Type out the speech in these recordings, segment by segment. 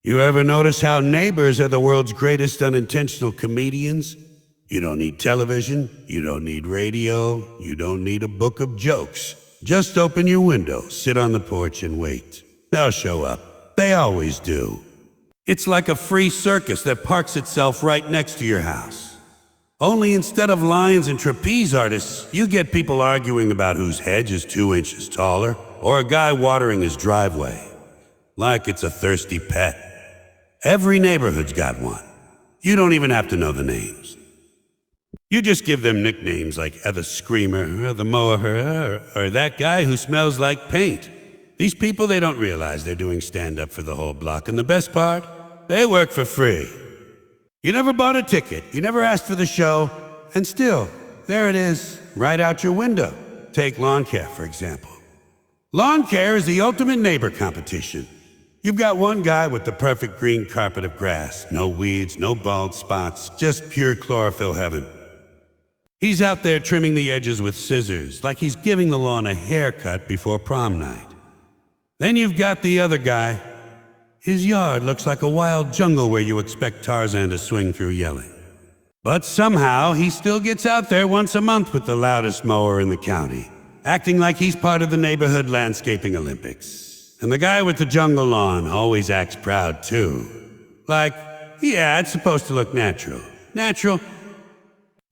You ever notice how neighbors are the world's greatest unintentional comedians? You don't need television, you don't need radio, you don't need a book of jokes. Just open your window, sit on the porch and wait. They'll show up. They always do. It's like a free circus that parks itself right next to your house. Only instead of lions and trapeze artists, you get people arguing about whose hedge is 2 inches taller, or a guy watering his driveway. Like it's a thirsty pet. Every neighborhood's got one. You don't even have to know the names. You just give them nicknames like the Screamer, or the Mower, or that guy who smells like paint. These people, they don't realize they're doing stand-up for the whole block, and the best part? They work for free. You never bought a ticket, you never asked for the show, and still, there it is, right out your window. Take lawn care, for example. Lawn care is the ultimate neighbor competition. You've got one guy with the perfect green carpet of grass. No weeds, no bald spots, just pure chlorophyll heaven. He's out there trimming the edges with scissors, like he's giving the lawn a haircut before prom night. Then you've got the other guy. His yard looks like a wild jungle where you expect Tarzan to swing through yelling. But somehow, he still gets out there once a month with the loudest mower in the county, acting like he's part of the neighborhood landscaping Olympics. And the guy with the jungle lawn always acts proud, too. Like, yeah, it's supposed to look natural. Natural?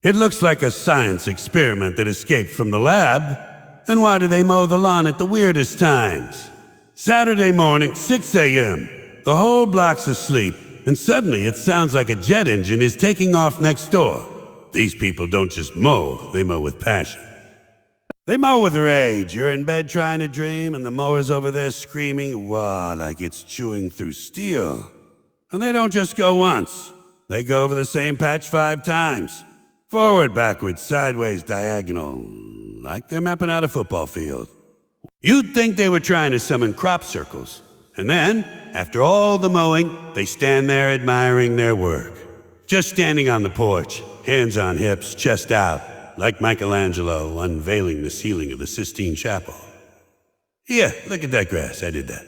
It looks like a science experiment that escaped from the lab. Then why do they mow the lawn at the weirdest times? Saturday morning, 6 a.m. The whole block's asleep, and suddenly it sounds like a jet engine is taking off next door. These people don't just mow, they mow with passion. They mow with rage. You're in bed trying to dream, and the mower's over there screaming, wow, like it's chewing through steel. And they don't just go once. They go over the same patch 5 times. Forward, backwards, sideways, diagonal. Like they're mapping out a football field. You'd think they were trying to summon crop circles. And then, after all the mowing, they stand there admiring their work. Just standing on the porch, hands on hips, chest out. Like Michelangelo unveiling the ceiling of the Sistine Chapel. Yeah, look at that grass, I did that.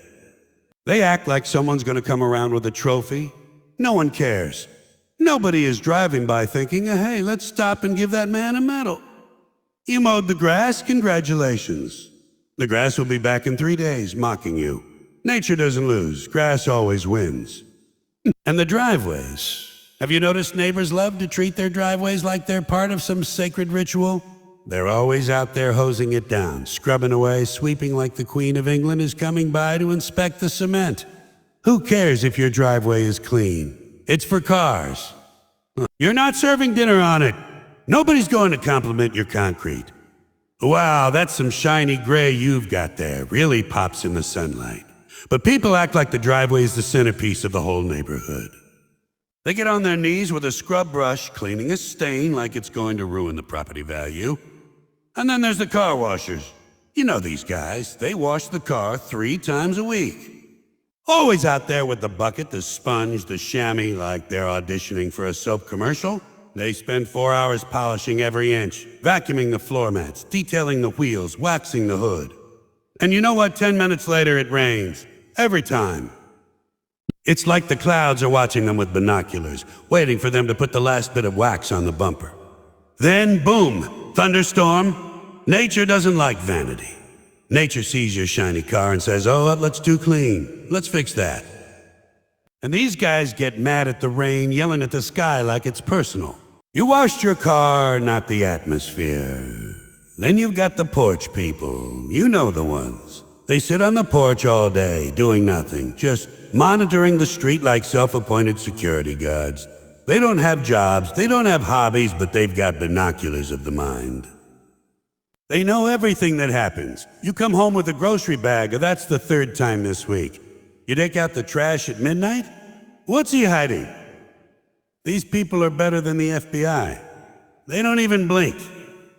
They act like someone's gonna come around with a trophy. No one cares. Nobody is driving by thinking, hey, let's stop and give that man a medal. You mowed the grass, congratulations. The grass will be back in 3 days, mocking you. Nature doesn't lose, grass always wins. And the driveways. Have you noticed neighbors love to treat their driveways like they're part of some sacred ritual? They're always out there hosing it down, scrubbing away, sweeping like the Queen of England is coming by to inspect the cement. Who cares if your driveway is clean? It's for cars. You're not serving dinner on it. Nobody's going to compliment your concrete. Wow, that's some shiny gray you've got there. Really pops in the sunlight. But people act like the driveway is the centerpiece of the whole neighborhood. They get on their knees with a scrub brush, cleaning a stain like it's going to ruin the property value. And then there's the car washers. You know these guys. They wash the car 3 times a week. Always out there with the bucket, the sponge, the chamois, like they're auditioning for a soap commercial. They spend 4 hours polishing every inch, vacuuming the floor mats, detailing the wheels, waxing the hood. And you know what? 10 minutes later, it rains. Every time. It's like the clouds are watching them with binoculars, waiting for them to put the last bit of wax on the bumper. Then, boom, thunderstorm. Nature doesn't like vanity. Nature sees your shiny car and says, oh, let's do clean. Let's fix that. And these guys get mad at the rain, yelling at the sky like it's personal. You washed your car, not the atmosphere. Then you've got the porch people. You know the ones. They sit on the porch all day, doing nothing, just monitoring the street like self-appointed security guards. They don't have jobs, they don't have hobbies, but they've got binoculars of the mind. They know everything that happens. You come home with a grocery bag, or that's the 3rd time this week. You take out the trash at midnight? What's he hiding? These people are better than the FBI. They don't even blink.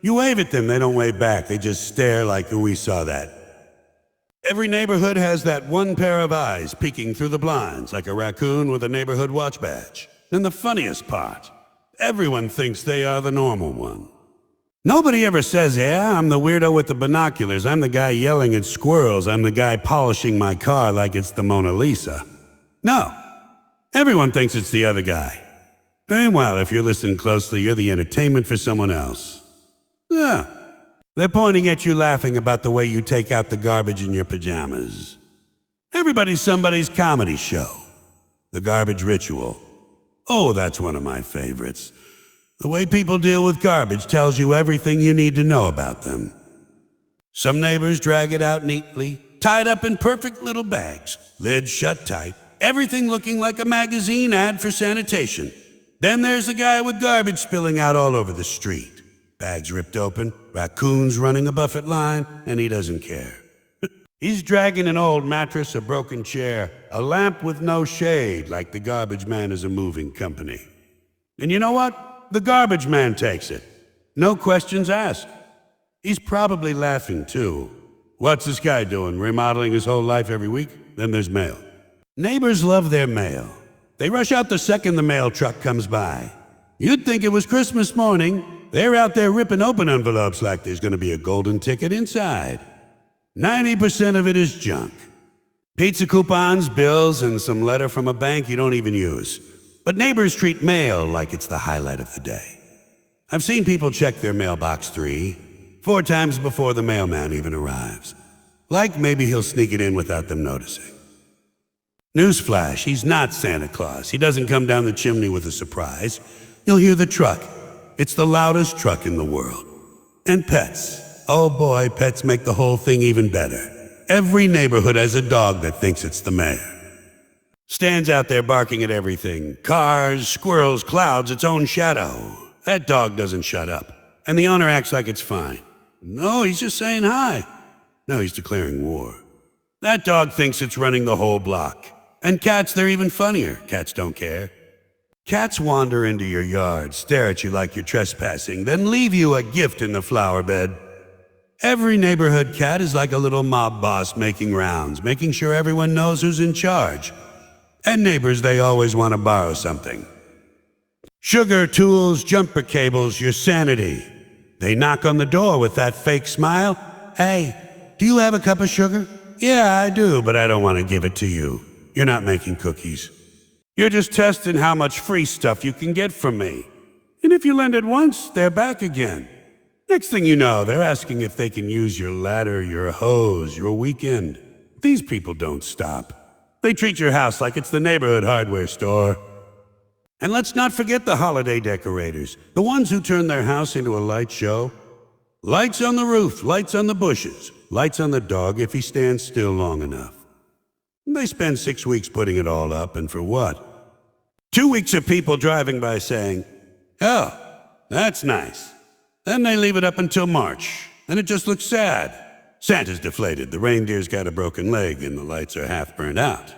You wave at them, they don't wave back. They just stare like, we saw that. Every neighborhood has that one pair of eyes peeking through the blinds like a raccoon with a neighborhood watch badge. And the funniest part, everyone thinks they are the normal one. Nobody ever says, yeah, I'm the weirdo with the binoculars. I'm the guy yelling at squirrels. I'm the guy polishing my car like it's the Mona Lisa. No, Everyone thinks it's the other guy. Meanwhile, if you're listening closely, you're the entertainment for someone else. Yeah. They're pointing at you laughing about the way you take out the garbage in your pajamas. Everybody's somebody's comedy show. The garbage ritual. Oh, that's one of my favorites. The way people deal with garbage tells you everything you need to know about them. Some neighbors drag it out neatly, tied up in perfect little bags, lids shut tight, everything looking like a magazine ad for sanitation. Then there's the guy with garbage spilling out all over the street. Bags ripped open, raccoons running a buffet line, and he doesn't care. He's dragging an old mattress, a broken chair, a lamp with no shade, like the garbage man is a moving company. And you know what? The garbage man takes it. No questions asked. He's probably laughing, too. What's this guy doing, remodeling his whole life every week? Then there's mail. Neighbors love their mail. They rush out the second the mail truck comes by. You'd think it was Christmas morning. They're out there ripping open envelopes like there's going to be a golden ticket inside. 90% of it is junk. Pizza coupons, bills, and some letter from a bank you don't even use. But neighbors treat mail like it's the highlight of the day. I've seen people check their mailbox 3, 4 times before the mailman even arrives. Like maybe he'll sneak it in without them noticing. Newsflash, he's not Santa Claus. He doesn't come down the chimney with a surprise. You'll hear the truck. It's the loudest truck in the world. And pets. Oh boy, pets make the whole thing even better. Every neighborhood has a dog that thinks it's the mayor. Stands out there barking at everything. Cars, squirrels, clouds, its own shadow. That dog doesn't shut up. And the owner acts like it's fine. No, he's just saying hi. No, he's declaring war. That dog thinks it's running the whole block. And cats, they're even funnier. Cats don't care. Cats wander into your yard, stare at you like you're trespassing, then leave you a gift in the flower bed. Every neighborhood cat is like a little mob boss making rounds, making sure everyone knows who's in charge. And neighbors, they always want to borrow something. Sugar, tools, jumper cables, your sanity. They knock on the door with that fake smile. Hey, do you have a cup of sugar? Yeah, I do, but I don't want to give it to you. You're not making cookies. You're just testing how much free stuff you can get from me. And if you lend it once, they're back again. Next thing you know, they're asking if they can use your ladder, your hose, your weekend. These people don't stop. They treat your house like it's the neighborhood hardware store. And let's not forget the holiday decorators, the ones who turn their house into a light show. Lights on the roof, lights on the bushes, lights on the dog if he stands still long enough. They spend 6 weeks putting it all up, and for what? 2 weeks of people driving by saying, oh, that's nice. Then they leave it up until March, and it just looks sad. Santa's deflated, the reindeer's got a broken leg, and the lights are half burned out.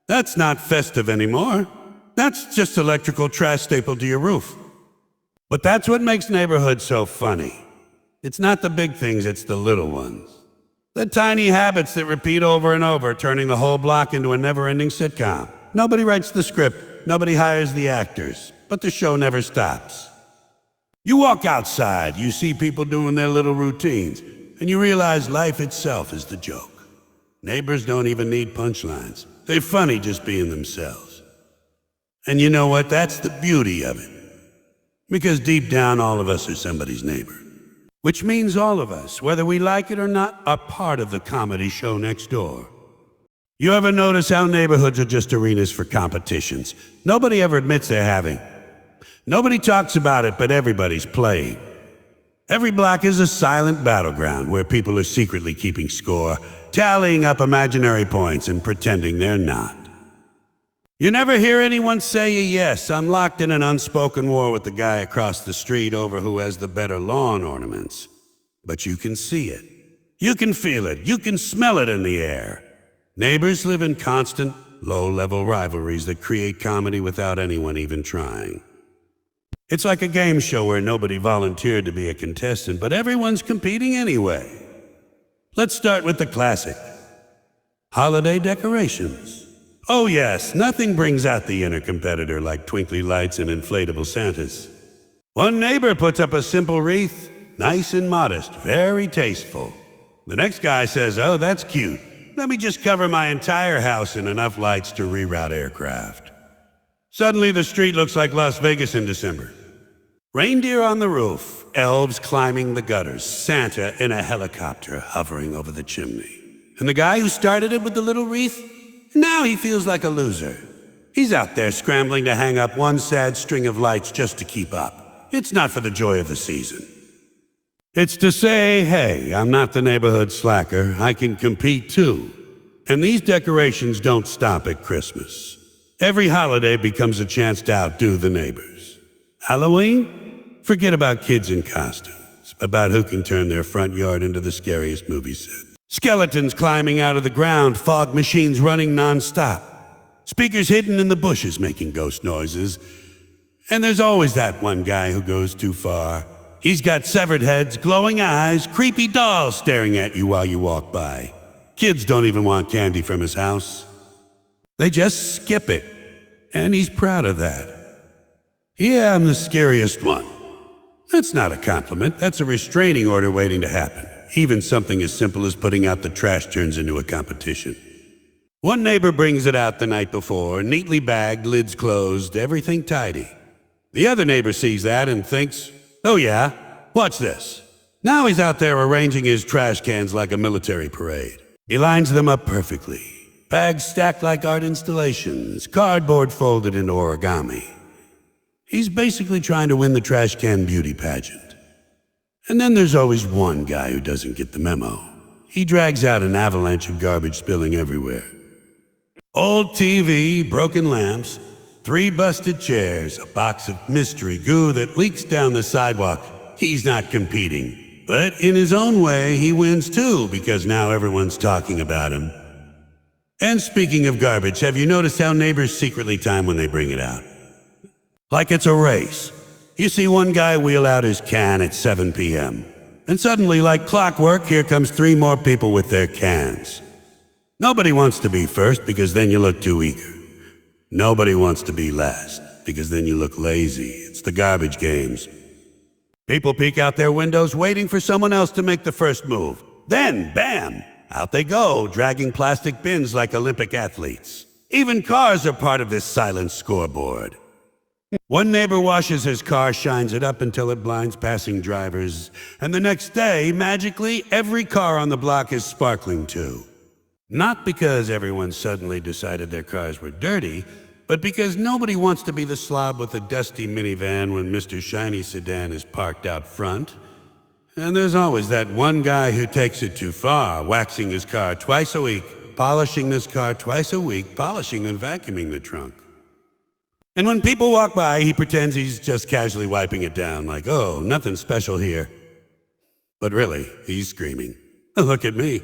That's not festive anymore. That's just electrical trash stapled to your roof. But that's what makes neighborhoods so funny. It's not the big things, it's the little ones. The tiny habits that repeat over and over, turning the whole block into a never-ending sitcom. Nobody writes the script, nobody hires the actors, but the show never stops. You walk outside, you see people doing their little routines, and you realize life itself is the joke. Neighbors don't even need punchlines. They're funny just being themselves. And you know what? That's the beauty of it. Because deep down, all of us are somebody's neighbor. Which means all of us, whether we like it or not, are part of the comedy show next door. You ever notice how neighborhoods are just arenas for competitions? Nobody ever admits they're having. Nobody talks about it, but everybody's playing. Every block is a silent battleground where people are secretly keeping score, tallying up imaginary points and pretending they're not. You never hear anyone say yes. I'm locked in an unspoken war with the guy across the street over who has the better lawn ornaments. But you can see it. You can feel it. You can smell it in the air. Neighbors live in constant, low-level rivalries that create comedy without anyone even trying. It's like a game show where nobody volunteered to be a contestant, but everyone's competing anyway. Let's start with the classic. Holiday decorations. Oh yes, nothing brings out the inner competitor like twinkly lights and inflatable Santas. One neighbor puts up a simple wreath, nice and modest, very tasteful. The next guy says, oh, that's cute. Let me just cover my entire house in enough lights to reroute aircraft. Suddenly the street looks like Las Vegas in December. Reindeer on the roof, elves climbing the gutters, Santa in a helicopter hovering over the chimney. And the guy who started it with the little wreath? Now he feels like a loser. He's out there scrambling to hang up one sad string of lights just to keep up. It's not for the joy of the season. It's to say, hey, I'm not the neighborhood slacker. I can compete too. And these decorations don't stop at Christmas. Every holiday becomes a chance to outdo the neighbors. Halloween? Forget about kids in costumes. About who can turn their front yard into the scariest movie set. Skeletons climbing out of the ground, fog machines running non-stop. Speakers hidden in the bushes making ghost noises. And there's always that one guy who goes too far. He's got severed heads, glowing eyes, creepy dolls staring at you while you walk by. Kids don't even want candy from his house. They just skip it. And he's proud of that. Yeah, I'm the scariest one. That's not a compliment. That's a restraining order waiting to happen. Even something as simple as putting out the trash turns into a competition. One neighbor brings it out the night before, neatly bagged, lids closed, everything tidy. The other neighbor sees that and thinks, oh yeah, watch this. Now he's out there arranging his trash cans like a military parade. He lines them up perfectly. Bags stacked like art installations, cardboard folded into origami. He's basically trying to win the trash can beauty pageant. And then there's always one guy who doesn't get the memo. He drags out an avalanche of garbage spilling everywhere. Old TV, broken lamps, 3 busted chairs, a box of mystery goo that leaks down the sidewalk. He's not competing. But in his own way, he wins too, because now everyone's talking about him. And speaking of garbage, have you noticed how neighbors secretly time when they bring it out? Like it's a race. You see one guy wheel out his can at 7 p.m. And suddenly, like clockwork, here comes 3 more people with their cans. Nobody wants to be first because then you look too eager. Nobody wants to be last because then you look lazy. It's the garbage games. People peek out their windows waiting for someone else to make the first move. Then, bam, out they go, dragging plastic bins like Olympic athletes. Even cars are part of this silent scoreboard. One neighbor washes his car, shines it up until it blinds passing drivers, and the next day, magically, every car on the block is sparkling too. Not because everyone suddenly decided their cars were dirty, but because nobody wants to be the slob with a dusty minivan when Mr. Shiny Sedan is parked out front. And there's always that one guy who takes it too far, waxing his car twice a week, polishing this car twice a week, polishing and vacuuming the trunk. And when people walk by, he pretends he's just casually wiping it down, like, oh, nothing special here. But really, he's screaming, look at me.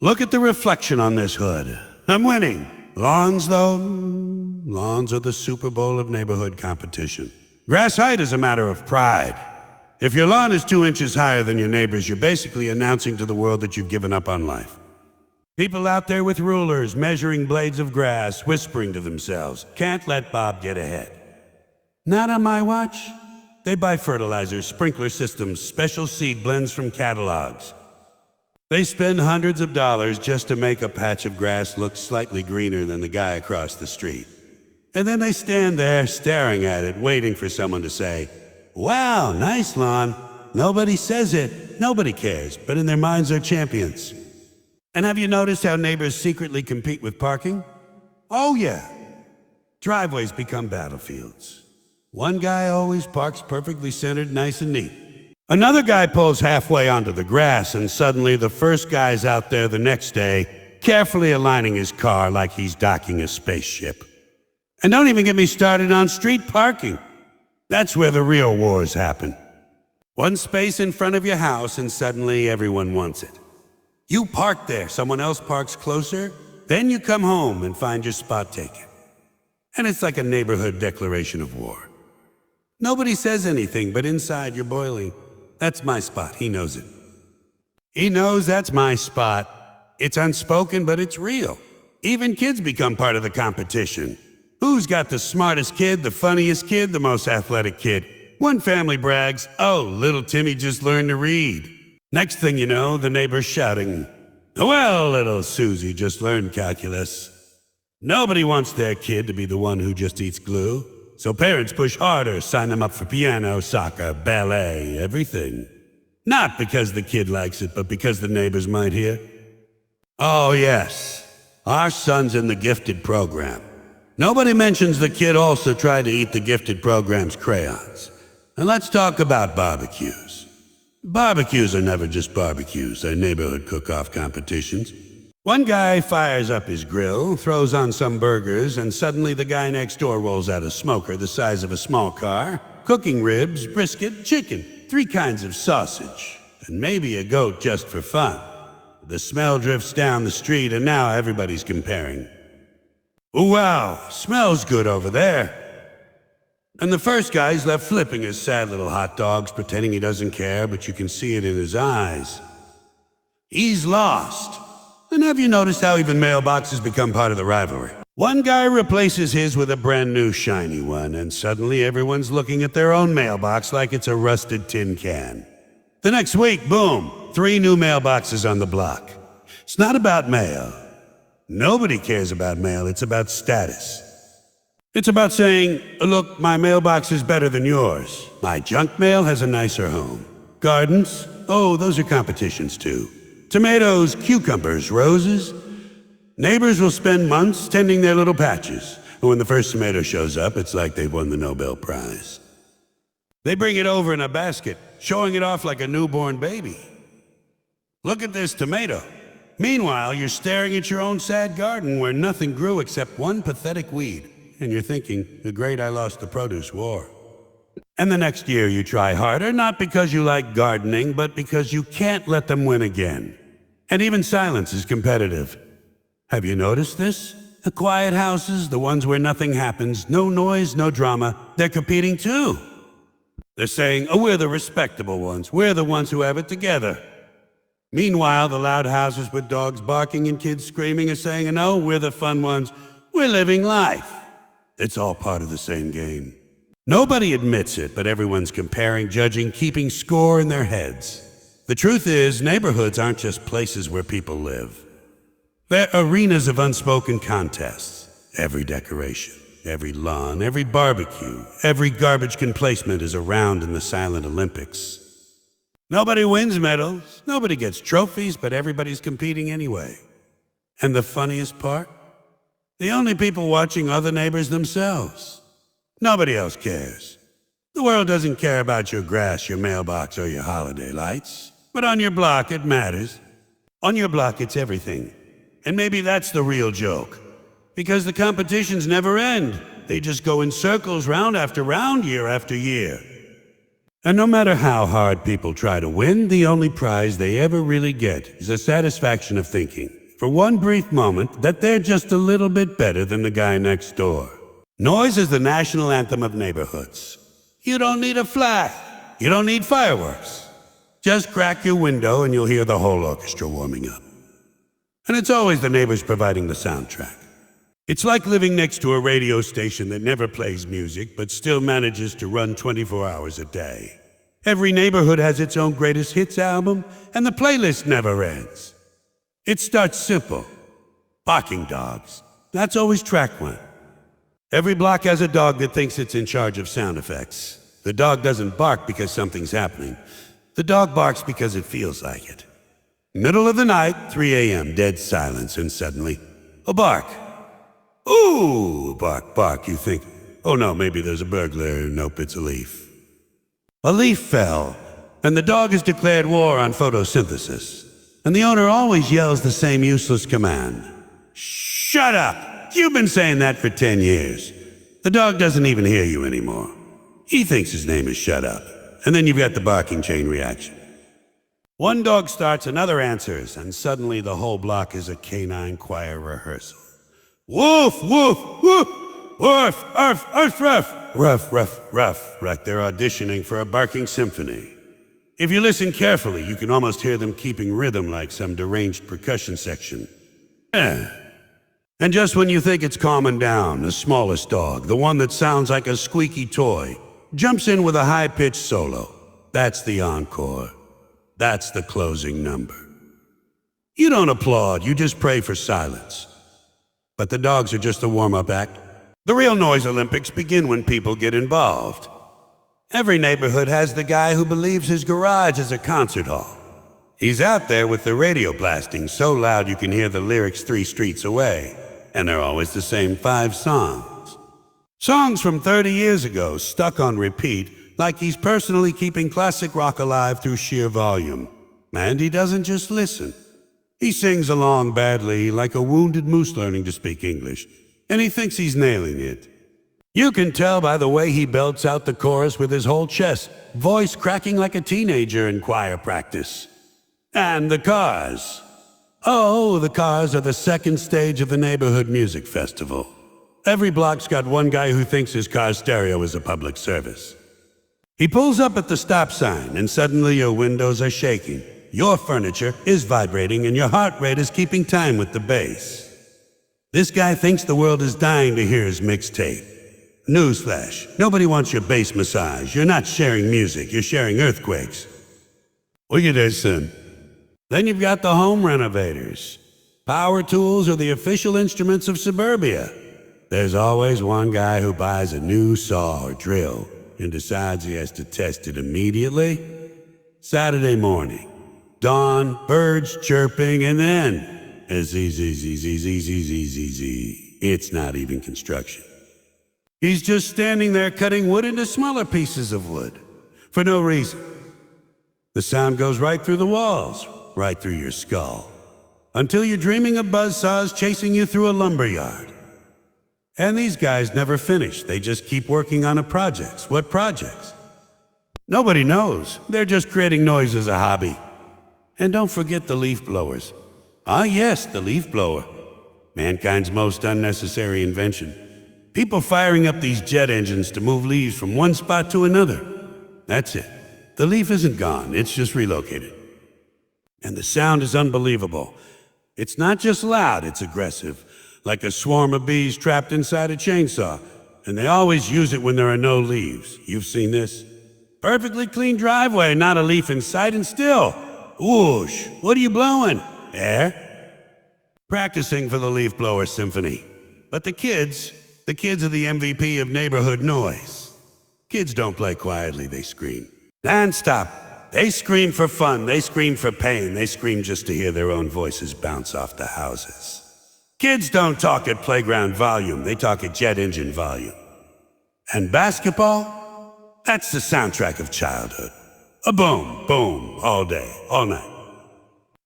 Look at the reflection on this hood. I'm winning. Lawns, though? Lawns are the Super Bowl of neighborhood competition. Grass height is a matter of pride. If your lawn is 2 inches higher than your neighbor's, you're basically announcing to the world that you've given up on life. People out there with rulers, measuring blades of grass, whispering to themselves, can't let Bob get ahead. Not on my watch. They buy fertilizer, sprinkler systems, special seed blends from catalogs. They spend hundreds of dollars just to make a patch of grass look slightly greener than the guy across the street. And then they stand there staring at it, waiting for someone to say, wow, nice lawn. Nobody says it. Nobody cares, but in their minds they're champions. And have you noticed how neighbors secretly compete with parking? Oh yeah. Driveways become battlefields. One guy always parks perfectly centered, nice and neat. Another guy pulls halfway onto the grass, and suddenly the first guy's out there the next day, carefully aligning his car like he's docking a spaceship. And don't even get me started on street parking. That's where the real wars happen. One space in front of your house, and suddenly everyone wants it. You park there, someone else parks closer, then you come home and find your spot taken. And it's like a neighborhood declaration of war. Nobody says anything, but inside you're boiling. That's my spot, he knows it. He knows that's my spot. It's unspoken, but it's real. Even kids become part of the competition. Who's got the smartest kid, the funniest kid, the most athletic kid? One family brags, oh, little Timmy just learned to read. Next thing you know, the neighbor's shouting, well, little Susie just learned calculus. Nobody wants their kid to be the one who just eats glue. So parents push harder, sign them up for piano, soccer, ballet, everything. Not because the kid likes it, but because the neighbors might hear. Oh yes, our son's in the gifted program. Nobody mentions the kid also tried to eat the gifted program's crayons. And let's talk about barbecues. Barbecues are never just barbecues, they're neighborhood cook-off competitions. One guy fires up his grill, throws on some burgers, and suddenly the guy next door rolls out a smoker the size of a small car, cooking ribs, brisket, chicken, 3 kinds of sausage, and maybe a goat just for fun. The smell drifts down the street, and now everybody's comparing. "Ooh, wow, smells good over there." And the first guy's left flipping his sad little hot dogs, pretending he doesn't care, but you can see it in his eyes. He's lost. And have you noticed how even mailboxes become part of the rivalry? One guy replaces his with a brand new shiny one, and suddenly everyone's looking at their own mailbox like it's a rusted tin can. The next week, boom, 3 new mailboxes on the block. It's not about mail. Nobody cares about mail, it's about status. It's about saying, look, my mailbox is better than yours. My junk mail has a nicer home. Gardens? Oh, those are competitions too. Tomatoes, cucumbers, roses. Neighbors will spend months tending their little patches. And when the first tomato shows up, it's like they've won the Nobel Prize. They bring it over in a basket, showing it off like a newborn baby. Look at this tomato. Meanwhile, you're staring at your own sad garden where nothing grew except one pathetic weed. And you're thinking, the great I lost the produce war. And the next year you try harder, not because you like gardening, but because you can't let them win again. And even silence is competitive. Have you noticed this? The quiet houses, the ones where nothing happens, no noise, no drama, they're competing too. They're saying, oh, we're the respectable ones. We're the ones who have it together. Meanwhile, the loud houses with dogs barking and kids screaming are saying, no, we're the fun ones. We're living life. It's all part of the same game. Nobody admits it, but everyone's comparing, judging, keeping score in their heads. The truth is, neighborhoods aren't just places where people live. They're arenas of unspoken contests. Every decoration, every lawn, every barbecue, every garbage can placement is a round in the silent Olympics. Nobody wins medals, nobody gets trophies, but everybody's competing anyway. And the funniest part? The only people watching are the neighbors themselves. Nobody else cares. The world doesn't care about your grass, your mailbox, or your holiday lights. But on your block, it matters. On your block, it's everything. And maybe that's the real joke. Because the competitions never end. They just go in circles, round after round, year after year. And no matter how hard people try to win, the only prize they ever really get is the satisfaction of thinking, for one brief moment, that they're just a little bit better than the guy next door. Noise is the national anthem of neighborhoods. You don't need a flag. You don't need fireworks. Just crack your window and you'll hear the whole orchestra warming up. And it's always the neighbors providing the soundtrack. It's like living next to a radio station that never plays music, but still manages to run 24 hours a day. Every neighborhood has its own greatest hits album, and the playlist never ends. It starts simple. Barking dogs. That's always track 1. Every block has a dog that thinks it's in charge of sound effects. The dog doesn't bark because something's happening. The dog barks because it feels like it. Middle of the night, 3 a.m., dead silence, and suddenly, a bark. Ooh, bark, bark, you think. Oh no, maybe there's a burglar. Nope, it's a leaf. A leaf fell, and the dog has declared war on photosynthesis. And the owner always yells the same useless command. Shut up! You've been saying that for 10 years. The dog doesn't even hear you anymore. He thinks his name is Shut Up. And then you've got the barking chain reaction. One dog starts, another answers, and suddenly the whole block is a canine choir rehearsal. Woof, woof, woof, woof, arf, arf, ruff, ruff, ruff, ruff, like they're auditioning for a barking symphony. If you listen carefully, you can almost hear them keeping rhythm like some deranged percussion section. And just when you think it's calming down, the smallest dog, the one that sounds like a squeaky toy, jumps in with a high-pitched solo. That's the encore. That's the closing number. You don't applaud, you just pray for silence. But the dogs are just a warm-up act. The real noise Olympics begin when people get involved. Every neighborhood has the guy who believes his garage is a concert hall. He's out there with the radio blasting so loud you can hear the lyrics 3 streets away, and they're always the same 5 songs. Songs from 30 years ago stuck on repeat, like he's personally keeping classic rock alive through sheer volume. And he doesn't just listen. He sings along badly, like a wounded moose learning to speak English, and he thinks he's nailing it. You can tell by the way he belts out the chorus with his whole chest, voice cracking like a teenager in choir practice. And the cars. Oh, the cars are the second stage of the neighborhood music festival. Every block's got one guy who thinks his car's stereo is a public service. He pulls up at the stop sign, and suddenly your windows are shaking. Your furniture is vibrating, and your heart rate is keeping time with the bass. This guy thinks the world is dying to hear his mixtape. Newsflash, nobody wants your bass massage. You're not sharing music, you're sharing earthquakes. Look at this, son. Then you've got the home renovators. Power tools are the official instruments of suburbia. There's always one guy who buys a new saw or drill and decides he has to test it immediately. Saturday morning, dawn, birds chirping, and then, it's not even construction. He's just standing there cutting wood into smaller pieces of wood, for no reason. The sound goes right through the walls, right through your skull, until you're dreaming of buzzsaws chasing you through a lumber yard. And these guys never finish. They just keep working on projects. What projects? Nobody knows. They're just creating noise as a hobby. And don't forget the leaf blowers. Ah, yes, the leaf blower. Mankind's most unnecessary invention. People firing up these jet engines to move leaves from one spot to another. That's it. The leaf isn't gone. It's just relocated. And the sound is unbelievable. It's not just loud, it's aggressive. Like a swarm of bees trapped inside a chainsaw. And they always use it when there are no leaves. You've seen this? Perfectly clean driveway, not a leaf in sight, and still. Whoosh! What are you blowing? Air? Practicing for the leaf blower symphony. But the kids are the MVP of neighborhood noise. Kids don't play quietly, they scream. And stop. They scream for fun, they scream for pain, they scream just to hear their own voices bounce off the houses. Kids don't talk at playground volume, they talk at jet engine volume. And basketball? That's the soundtrack of childhood. A boom, boom, all day, all night.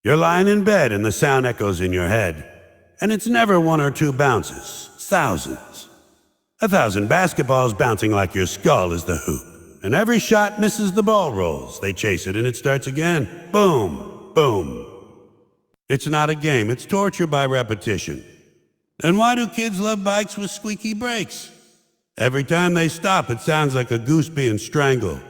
You're lying in bed and the sound echoes in your head. And it's never 1 or 2 bounces, thousands. 1,000 basketballs bouncing like your skull is the hoop. And every shot misses the ball rolls. They chase it and it starts again. Boom, boom. It's not a game, it's torture by repetition. And why do kids love bikes with squeaky brakes? Every time they stop, it sounds like a goose being strangled.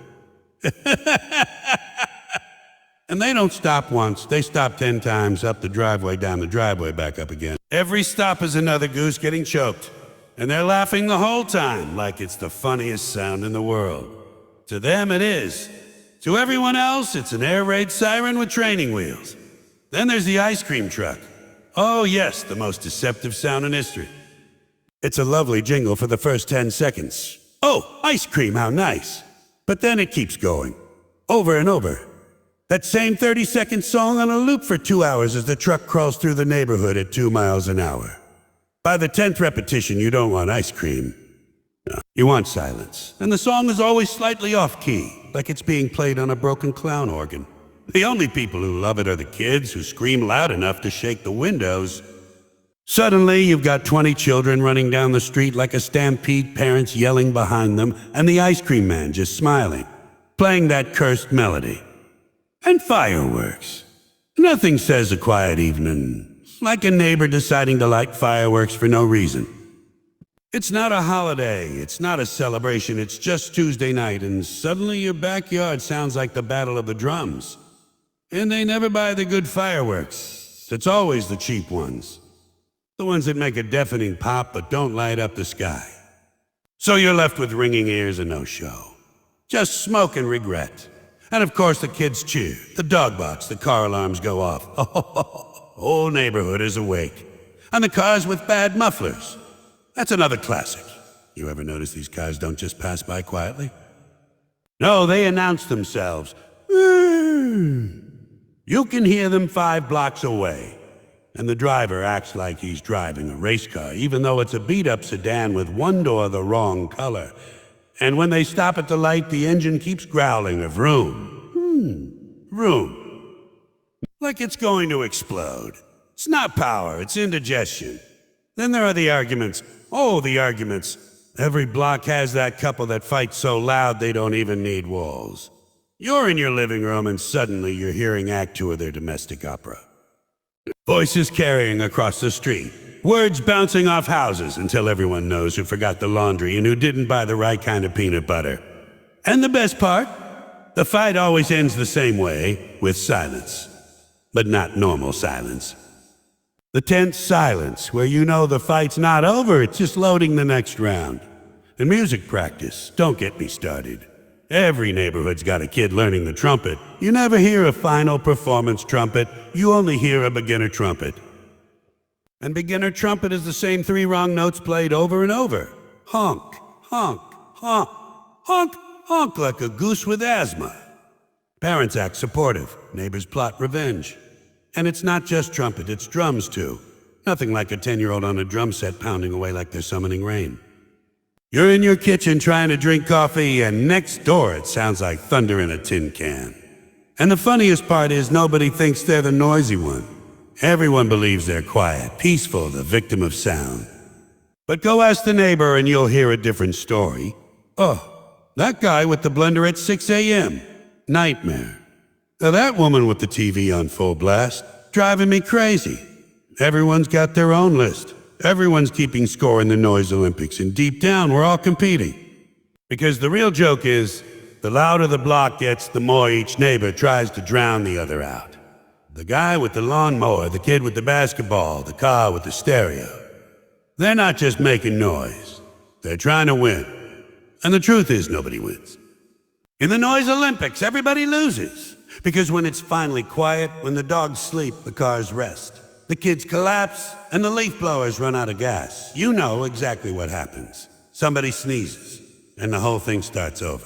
And they don't stop once, they stop 10 times, up the driveway, down the driveway, back up again. Every stop is another goose getting choked. And they're laughing the whole time, like it's the funniest sound in the world. To them, it is. To everyone else, it's an air raid siren with training wheels. Then there's the ice cream truck. Oh yes, the most deceptive sound in history. It's a lovely jingle for the first 10 seconds. Oh, ice cream, how nice. But then it keeps going, over and over. That same 30-second song on a loop for 2 hours as the truck crawls through the neighborhood at 2 miles an hour. By the 10th repetition, you don't want ice cream. No, you want silence. And the song is always slightly off-key, like it's being played on a broken clown organ. The only people who love it are the kids who scream loud enough to shake the windows. Suddenly, you've got 20 children running down the street like a stampede, parents yelling behind them, and the ice cream man just smiling, playing that cursed melody. And fireworks. Nothing says a quiet evening, like a neighbor deciding to light fireworks for no reason. It's not a holiday, it's not a celebration, it's just Tuesday night, and suddenly your backyard sounds like the Battle of the Drums. And they never buy the good fireworks. It's always the cheap ones. The ones that make a deafening pop but don't light up the sky. So you're left with ringing ears and no show. Just smoke and regret. And of course the kids cheer, the dog barks, the car alarms go off. Oh, whole neighborhood is awake. And the cars with bad mufflers. That's another classic. You ever notice these cars don't just pass by quietly? No, they announce themselves. You can hear them 5 blocks away. And the driver acts like he's driving a race car, even though it's a beat-up sedan with one door the wrong color. And when they stop at the light, the engine keeps growling of vroom. Vroom. Like it's going to explode. It's not power, it's indigestion. Then there are the arguments. Oh, the arguments. Every block has that couple that fights so loud they don't even need walls. You're in your living room and suddenly you're hearing Act 2 of their domestic opera. Voices carrying across the street. Words bouncing off houses until everyone knows who forgot the laundry and who didn't buy the right kind of peanut butter. And the best part? The fight always ends the same way, with silence. But not normal silence. The tense silence, where you know the fight's not over, it's just loading the next round. And music practice, don't get me started. Every neighborhood's got a kid learning the trumpet. You never hear a final performance trumpet, you only hear a beginner trumpet. And beginner trumpet is the same 3 wrong notes played over and over. Honk, honk, honk, honk, honk like a goose with asthma. Parents act supportive, neighbors plot revenge. And it's not just trumpet, it's drums too. Nothing like a 10-year-old on a drum set pounding away like they're summoning rain. You're in your kitchen trying to drink coffee, and next door it sounds like thunder in a tin can. And the funniest part is nobody thinks they're the noisy one. Everyone believes they're quiet, peaceful, the victim of sound. But go ask the neighbor and you'll hear a different story. Oh, that guy with the blender at 6 a.m. Nightmare. Now that woman with the TV on full blast, driving me crazy. Everyone's got their own list. Everyone's keeping score in the Noise Olympics, and deep down we're all competing. Because the real joke is, the louder the block gets, the more each neighbor tries to drown the other out. The guy with the lawnmower, the kid with the basketball, the car with the stereo. They're not just making noise. They're trying to win. And the truth is nobody wins. In the Noise Olympics, everybody loses. Because when it's finally quiet, when the dogs sleep, the cars rest. The kids collapse, and the leaf blowers run out of gas. You know exactly what happens. Somebody sneezes, and the whole thing starts over.